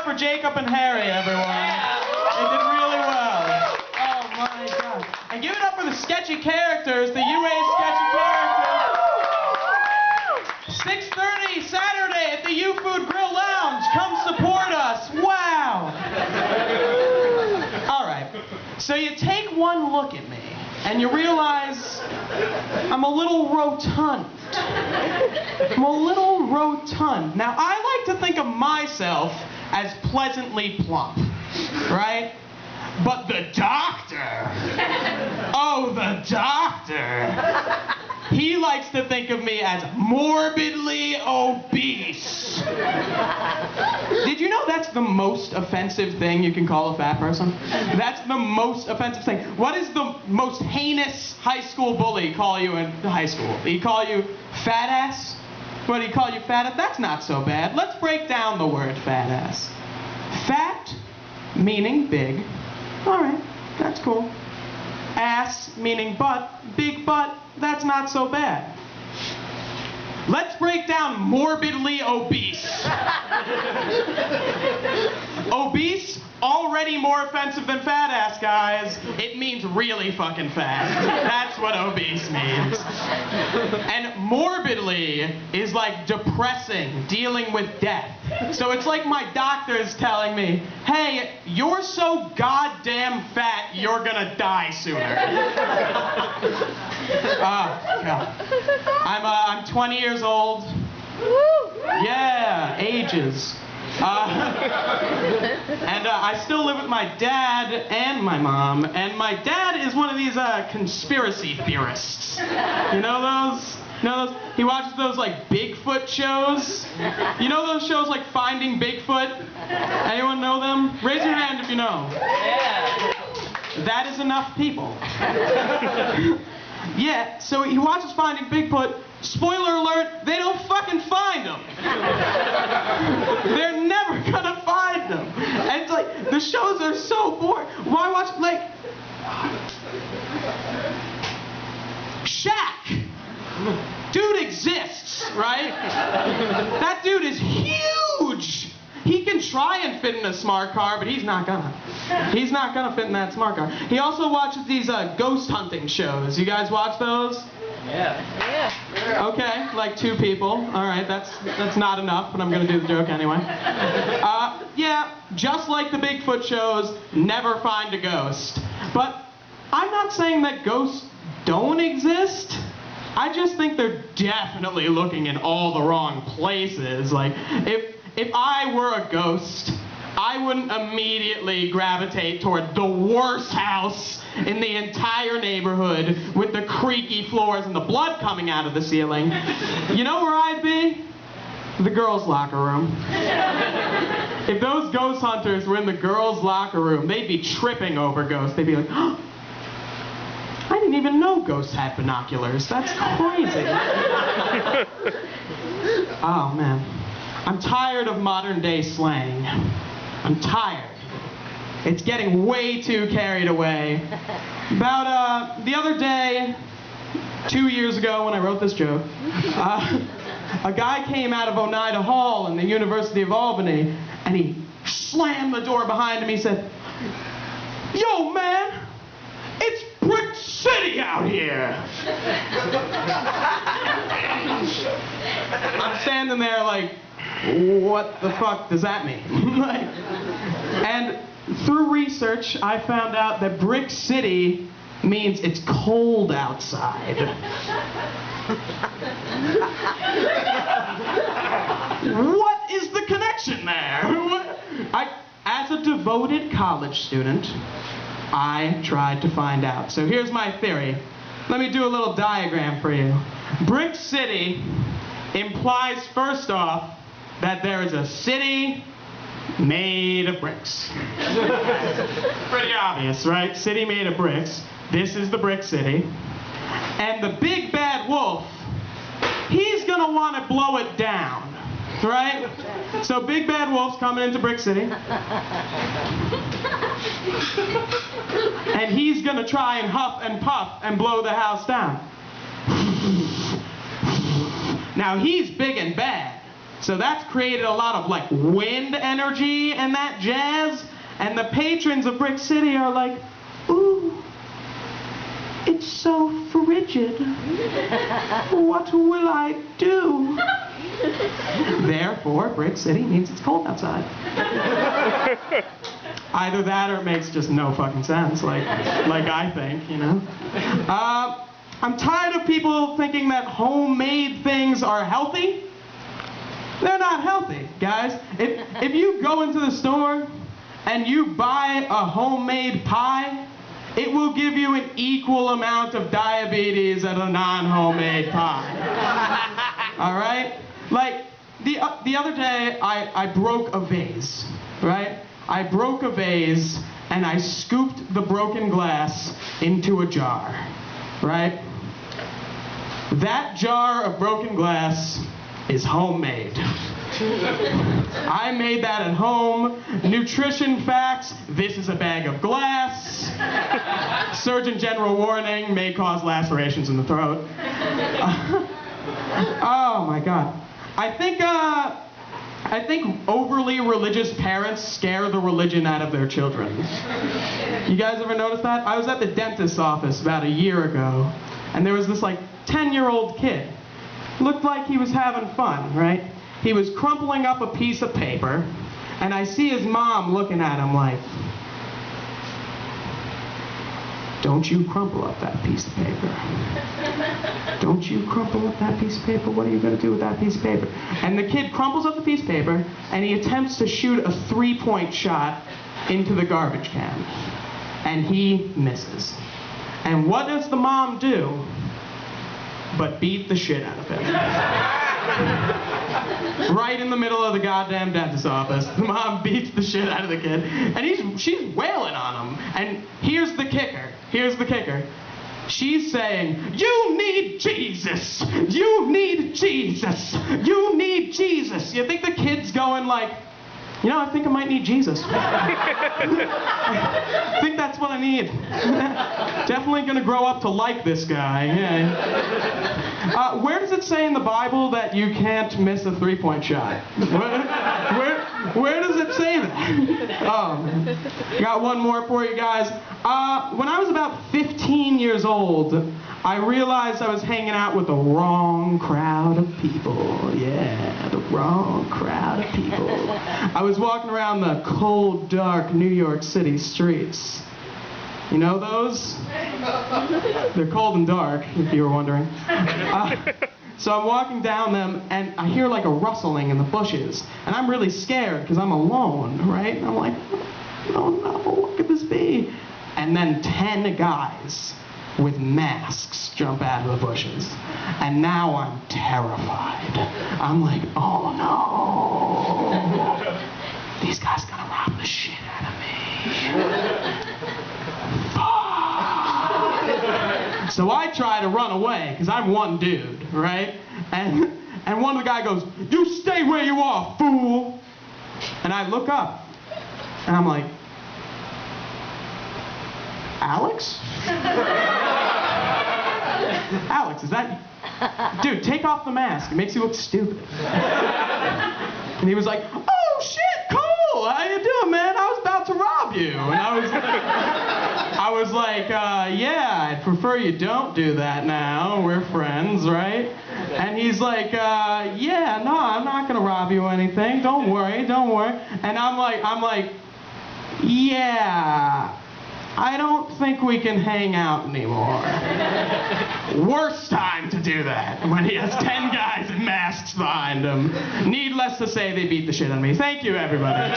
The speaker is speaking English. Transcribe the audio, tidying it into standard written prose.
up for Jacob and Harry, everyone. They did really well. Oh my God. And give it up for the sketchy characters, the UA sketchy characters. 6:30 Saturday at the U Food Grill Lounge. Come support us. Wow. All right. So you take one look at me and you realize I'm a little rotund. I'm a little rotund. Now, I like to think of myself as pleasantly plump, right? But the doctor, oh, the doctor, he likes to think of me as morbidly obese. Did you know that's the most offensive thing you can call a fat person? That's the most offensive thing. What is the most heinous high school bully call you in high school? He call you fat ass? What, he call you fat ass? That's not so bad. Let's break down the word fat ass. Fat, meaning big. All right, that's cool. Ass, meaning butt. Big butt, that's not so bad. Let's break down morbidly obese. Obese, already more offensive than fat ass, guys. It means really fucking fat. That's what obese means. And morbidly is like depressing, dealing with death. So it's like my doctor's telling me, hey, you're so goddamn fat, you're gonna die sooner. God. I'm 20 years old. Yeah, ages. And I still live with my dad and my mom. And my dad is one of these conspiracy theorists. You know those? You know those? He watches those like Bigfoot shows. You know those shows like Finding Bigfoot? Anyone know them? Raise your hand if you know. Yeah. That is enough people. Yeah, so he watches Finding Bigfoot. Spoiler alert, they don't fucking find him. They're never gonna find him. And it's like, the shows are so boring. Why watch, like, Shaq. Dude exists, right? That dude is huge. He can try and fit in a smart car, but he's not gonna. He's not gonna fit in that smart car. He also watches these ghost hunting shows. You guys watch those? Yeah. Okay, like 2 people. All right, that's not enough, but I'm gonna do the joke anyway. Yeah, just like the Bigfoot shows, never find a ghost. But I'm not saying that ghosts don't exist. I just think they're definitely looking in all the wrong places. Like, if I were a ghost, I wouldn't immediately gravitate toward the worst house in the entire neighborhood with the creaky floors and the blood coming out of the ceiling. You know where I'd be? The girls' locker room. If those ghost hunters were in the girls' locker room, they'd be tripping over ghosts. They'd be like, oh, I didn't even know ghosts had binoculars. That's crazy. Oh, man. I'm tired of modern day slang. I'm tired. It's getting way too carried away. About the other day, 2 years ago when I wrote this joke, a guy came out of Oneida Hall in the University of Albany, and he slammed the door behind him. He said, "Yo, man, it's Brick City out here." I'm standing there like, what the fuck does that mean? And through research, I found out that Brick City means it's cold outside. What is the connection there? As a devoted college student, I tried to find out. So here's my theory. Let me do a little diagram for you. Brick City implies, first off, that there is a city made of bricks. Pretty obvious, right? City made of bricks. This is the Brick City. And the big bad wolf, he's gonna want to blow it down, right? So Big Bad Wolf's coming into Brick City. And he's gonna try and huff and puff and blow the house down. Now he's big and bad. So that's created a lot of like wind energy and that jazz. And the patrons of Brick City are like, ooh, it's so frigid. What will I do? Therefore, Brick City means it's cold outside. Either that or it makes just no fucking sense, like I think, you know? I'm tired of people thinking that homemade things are healthy. They're not healthy, guys. If you go into the store and you buy a homemade pie, it will give you an equal amount of diabetes as a non-homemade pie. All right? Like, the other day, I broke a vase, right? I broke a vase, and I scooped the broken glass into a jar, right? That jar of broken glass is homemade. I made that at home. Nutrition facts, this is a bag of glass. Surgeon General warning, may cause lacerations in the throat. Oh my God. I think overly religious parents scare the religion out of their children. You guys ever notice that? I was at the dentist's office about a year ago, and there was this like 10-year-old kid. Looked like he was having fun, right? He was crumpling up a piece of paper, and I see his mom looking at him like, don't you crumple up that piece of paper. Don't you crumple up that piece of paper? What are you going to do with that piece of paper? And the kid crumples up the piece of paper, and he attempts to shoot a 3-point shot into the garbage can. And he misses. And what does the mom do but beat the shit out of him? Right in the middle of the goddamn dentist's office, the mom beats the shit out of the kid, and she's wailing on him. And here's the kicker. She's saying, you need Jesus. You need Jesus. You need Jesus. You think the kid's going like, you know, I think I might need Jesus. I think that's what I need. Definitely gonna grow up to like this guy. Yeah. Where does it say in the Bible that you can't miss a 3-point shot? Where does it say that? Oh, man. Got one more for you guys. When I was about 15 years old, I realized I was hanging out with the wrong crowd of people. Yeah, the wrong crowd of people. I was walking around the cold, dark New York City streets. You know those? They're cold and dark, if you were wondering. So I'm walking down them, and I hear like a rustling in the bushes. And I'm really scared, because I'm alone, right? And I'm like, oh no, what could this be? And then 10 guys with masks jump out of the bushes. And now I'm terrified. I'm like, oh no. These guys are gonna rob the shit out of me. Fuck. So I try to run away, because I'm one dude, right? And one of the guys goes, you stay where you are, fool. And I look up, and I'm like, Alex? Alex, is that you? Dude, take off the mask. It makes you look stupid. And he was like, oh shit, cool. How you doing, man? I was about to rob you. And I was like, yeah, I'd prefer you don't do that now. We're friends, right? And he's like, yeah, no, I'm not gonna rob you or anything. Don't worry. And I'm like, yeah, I don't think we can hang out anymore. Worst time to do that, when he has 10 guys in masks behind him. Needless to say, they beat the shit out of me. Thank you, everybody.